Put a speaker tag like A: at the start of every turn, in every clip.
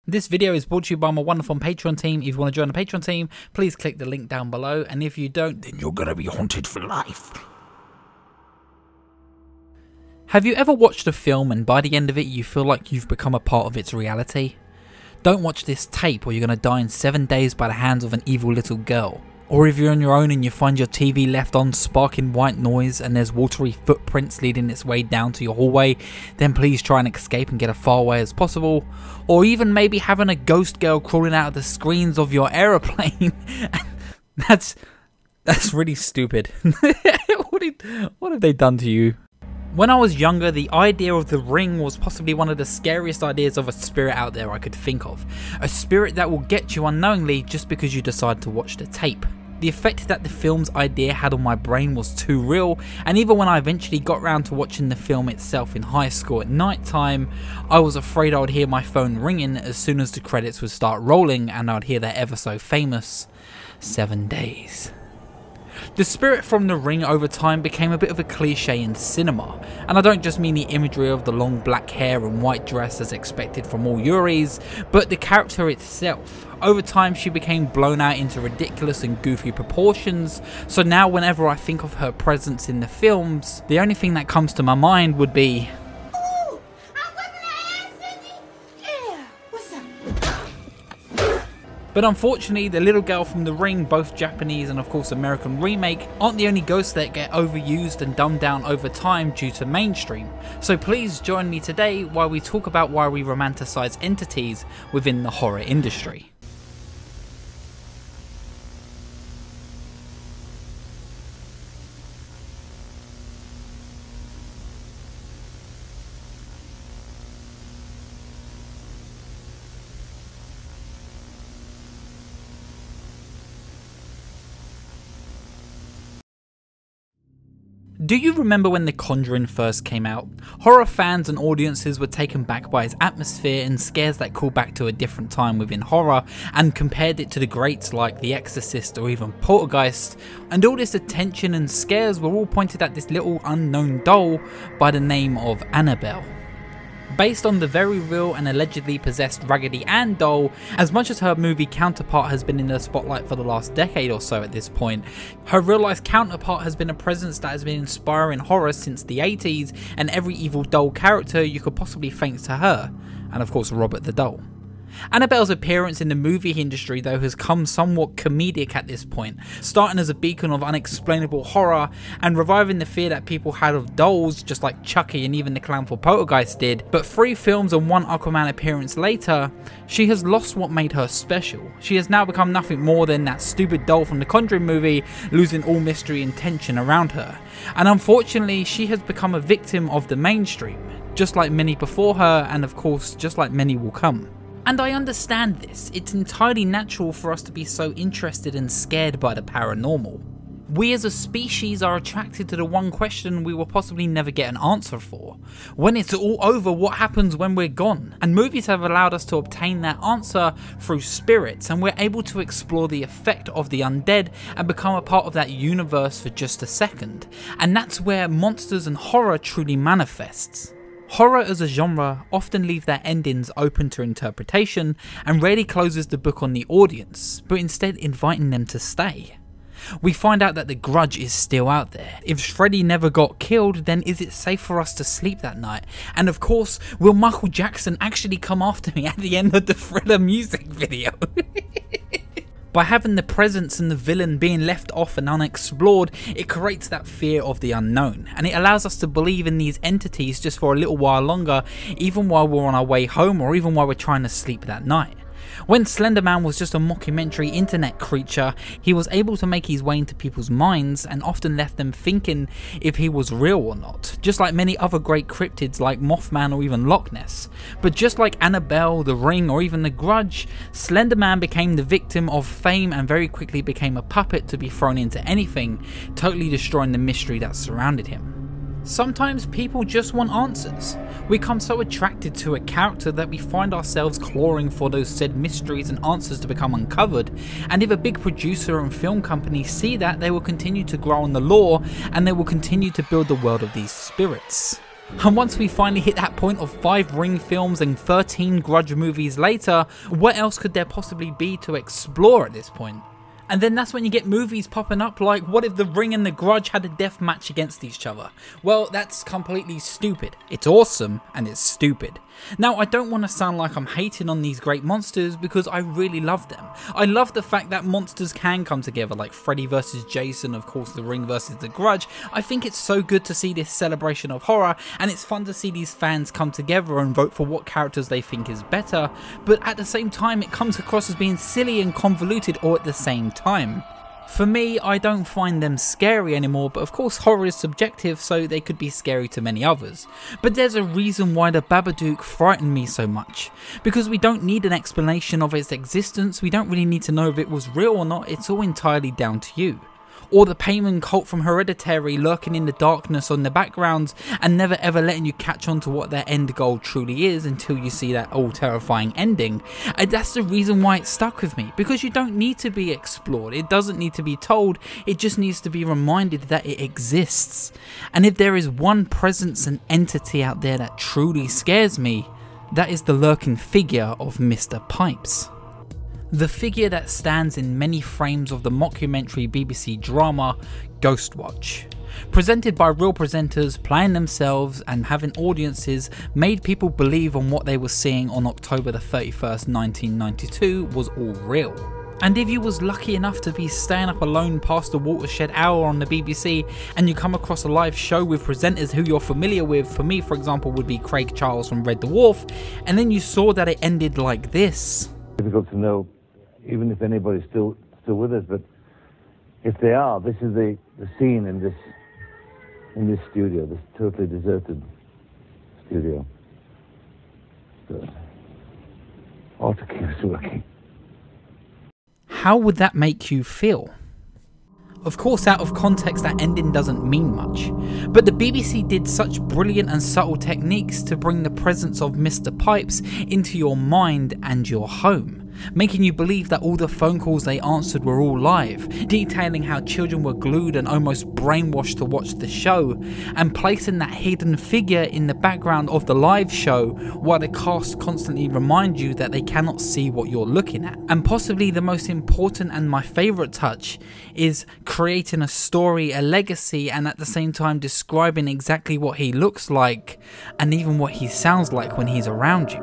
A: This video is brought to you by my wonderful Patreon team. If you want to join the Patreon team, please click the link down below. And if you don't, then you're gonna be haunted for life. Have you ever watched a film and by the end of it you feel like you've become a part of its reality? Don't watch this tape or you're gonna die in 7 days by the hands of an evil little girl. Or if you're on your own and you find your TV left on sparking white noise and there's watery footprints leading its way down to your hallway, then please try and escape and get as far away as possible. Or even maybe having a ghost girl crawling out of the screens of your aeroplane. That's really stupid. What have they done to you? When I was younger, the idea of the ring was possibly one of the scariest ideas of a spirit out there I could think of. A spirit that will get you unknowingly just because you decide to watch the tape. The effect that the film's idea had on my brain was too real, and even when I eventually got round to watching the film itself in high school at night time, I was afraid I would hear my phone ringing as soon as the credits would start rolling and I'd hear that ever so famous 7 days. The spirit from the ring over time became a bit of a cliche in cinema, and I don't just mean the imagery of the long black hair and white dress as expected from all Yuris, but the character itself. Over time she became blown out into ridiculous and goofy proportions, so now whenever I think of her presence in the films, the only thing that comes to my mind would be, but unfortunately, the little girl from the ring, both Japanese and of course American remake, aren't the only ghosts that get overused and dumbed down over time due to mainstream. So please join me today while we talk about why we romanticize entities within the horror industry. Do you remember when The Conjuring first came out? Horror fans and audiences were taken back by its atmosphere and scares that called back to a different time within horror and compared it to the greats like The Exorcist or even Poltergeist, and all this attention and scares were all pointed at this little unknown doll by the name of Annabelle. Based on the very real and allegedly possessed Raggedy Ann doll, as much as her movie counterpart has been in the spotlight for the last decade or so at this point, her real life counterpart has been a presence that has been inspiring horror since the 80s, and every evil doll character you could possibly thank to her, and of course Robert the Doll. Annabelle's appearance in the movie industry though has come somewhat comedic at this point, starting as a beacon of unexplainable horror and reviving the fear that people had of dolls just like Chucky and even the clown for Poltergeist did, but 3 films and 1 Aquaman appearance later, she has lost what made her special. She has now become nothing more than that stupid doll from the Conjuring movie, losing all mystery and tension around her. And unfortunately she has become a victim of the mainstream, just like many before her and of course just like many will come. And I understand this, it's entirely natural for us to be so interested and scared by the paranormal. We as a species are attracted to the one question we will possibly never get an answer for. When it's all over, what happens when we're gone? And movies have allowed us to obtain that answer through spirits, and we're able to explore the effect of the undead and become a part of that universe for just a second. And that's where monsters and horror truly manifests. Horror as a genre often leave their endings open to interpretation and rarely closes the book on the audience, but instead inviting them to stay. We find out that the grudge is still out there. If Freddy never got killed, then is it safe for us to sleep that night? And of course, will Michael Jackson actually come after me at the end of the Thriller music video? By having the presence and the villain being left off and unexplored, it creates that fear of the unknown, and it allows us to believe in these entities just for a little while longer, even while we're on our way home or even while we're trying to sleep that night. When Slender Man was just a mockumentary internet creature, he was able to make his way into people's minds and often left them thinking if he was real or not, just like many other great cryptids like Mothman or even Loch Ness. But just like Annabelle, The Ring or even The Grudge, Slender Man became the victim of fame and very quickly became a puppet to be thrown into anything, totally destroying the mystery that surrounded him. Sometimes people just want answers. We become so attracted to a character that we find ourselves clawing for those said mysteries and answers to become uncovered, and if a big producer and film company see that, they will continue to grow on the lore and they will continue to build the world of these spirits. And once we finally hit that point of 5 Ring films and 13 Grudge movies later, what else could there possibly be to explore at this point? And then that's when you get movies popping up like, what if The Ring and The Grudge had a death match against each other? Well, that's completely stupid. It's awesome, and it's stupid. Now, I don't want to sound like I'm hating on these great monsters, because I really love them. I love the fact that monsters can come together, like Freddy vs Jason, of course The Ring versus The Grudge. I think it's so good to see this celebration of horror, and it's fun to see these fans come together and vote for what characters they think is better, but at the same time it comes across as being silly and convoluted all at the same time. For me, I don't find them scary anymore, but of course horror is subjective, so they could be scary to many others. But there's a reason why the Babadook frightened me so much. Because we don't need an explanation of its existence, we don't really need to know if it was real or not, it's all entirely down to you. Or the Payman cult from Hereditary lurking in the darkness on the background and never ever letting you catch on to what their end goal truly is until you see that all terrifying ending. And that's the reason why it stuck with me, because you don't need to be explored, it doesn't need to be told, it just needs to be reminded that it exists. And if there is one presence and entity out there that truly scares me, that is the lurking figure of Mr. Pipes. The figure that stands in many frames of the mockumentary BBC drama Ghostwatch. Presented by real presenters playing themselves and having audiences made people believe on what they were seeing on October the 31st, 1992 was all real. And if you was lucky enough to be staying up alone past the watershed hour on the BBC and you come across a live show with presenters who you're familiar with, for me for example would be Craig Charles from Red Dwarf, and then you saw that it ended like this.
B: Difficult to know, even if anybody's still with us, but if they are, this is the scene in this studio, this totally deserted studio. So, ought to keep us working.
A: How would that make you feel? Of course, out of context, that ending doesn't mean much, but the BBC did such brilliant and subtle techniques to bring the presence of Mr. Pipes into your mind and your home, making you believe that all the phone calls they answered were all live, detailing how children were glued and almost brainwashed to watch the show, and placing that hidden figure in the background of the live show while the cast constantly remind you that they cannot see what you're looking at. And possibly the most important and my favourite touch is creating a story, a legacy, and at the same time describing exactly what he looks like and even what he sounds like when he's around you.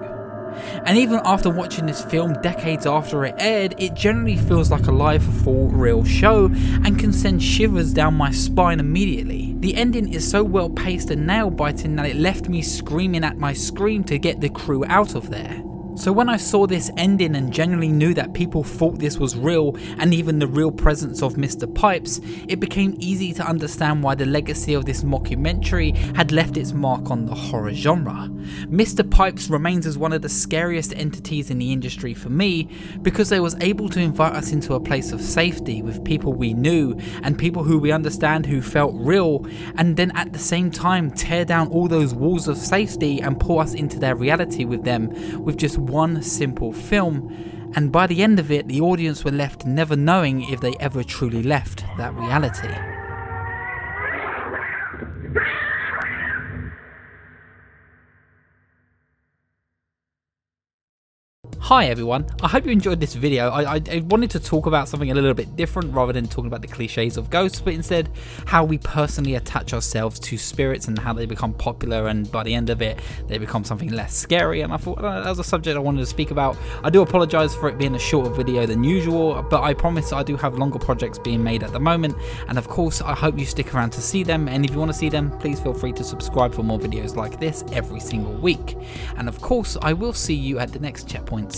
A: And even after watching this film decades after it aired, it generally feels like a live full real show and can send shivers down my spine immediately. The ending is so well paced and nail biting that it left me screaming at my screen to get the crew out of there. So when I saw this ending and genuinely knew that people thought this was real and even the real presence of Mr. Pipes, it became easy to understand why the legacy of this mockumentary had left its mark on the horror genre. Mr. Pipes remains as one of the scariest entities in the industry for me, because they was able to invite us into a place of safety with people we knew and people who we understand who felt real, and then at the same time tear down all those walls of safety and pull us into their reality with them with just one simple film. And by the end of it, the audience were left never knowing if they ever truly left that reality. Hi everyone, I hope you enjoyed this video. I wanted to talk about something a little bit different rather than talking about the cliches of ghosts, but instead how we personally attach ourselves to spirits and how they become popular, and by the end of it they become something less scary. And I thought that was a subject I wanted to speak about. I do apologise for it being a shorter video than usual, but I promise I do have longer projects being made at the moment, and of course I hope you stick around to see them. And if you want to see them, please feel free to subscribe for more videos like this every single week. And of course I will see you at the next checkpoints.